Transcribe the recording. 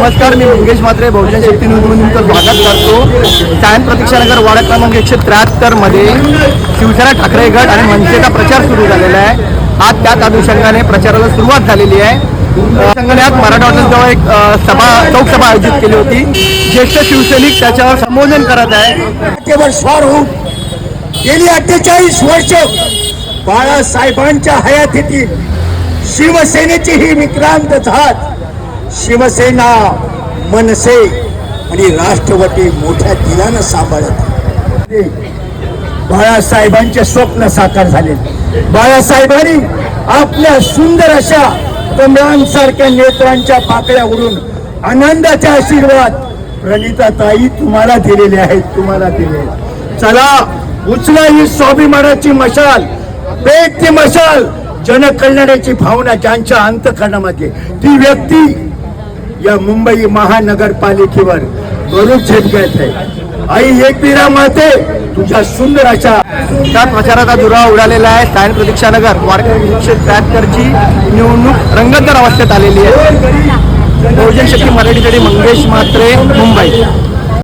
नमस्कार, मी मंगेश म्हात्रे बहुजन शक्ती न्यूजमध्ये तुमचं स्वागत करतो। सायन प्रतीक्षानगर वाडा क्रमांक 173 मध्ये शिवसेना ठाकरे गट आणि मनसेचा प्रचार सुरू झालेला आहे। आज त्याच अनुषंगाने प्रचाराला सुरुवात झालेली आहे। संघाने आज मराठा हॉटेलजवळ एक चौक सभा आयोजित केली होती। ज्येष्ठ शिवसैनिक त्याच्यावर संबोधन करत आहे। केवळ स्वार होऊन गेली 48 वर्ष बाळासाहेबांच्या हयातीतील शिवसेनेची ही विक्रांत झात शिवसेना, मनसे आणि राष्ट्रवादी मोठ्या दिलानं सांभाळत बाळासाहेबांचे स्वप्न साकार झाले। बाळासाहेबांनी आपल्या सुंदर अशा कमळांसारख्या नेत्रांच्या पाकळ्या उडून आनंदाचे आशीर्वाद प्रणिताताई तुम्हाला दिलेले आहेत, तुम्हाला दिले। चला उचला ही स्वाभिमानाची मशाल, पेट ती मशाल, जनकल्याणाची भावना ज्यांच्या अंतःकरणामध्ये ती व्यक्ती या मुंबई महानगरपालिकेवर बरोबर झेपत आहे। आई एकविरा माते तुझ्या सुंदर अशा त्या प्रचाराचा धुरा उडालेला आहे। सायन प्रतीक्षानगर वार्ड 173 ची निवडणूक रंगतदार अवस्थेत आलेली आहे। बहुजन शक्ती मराठीसाठी मंगेश म्हात्रे, मुंबई।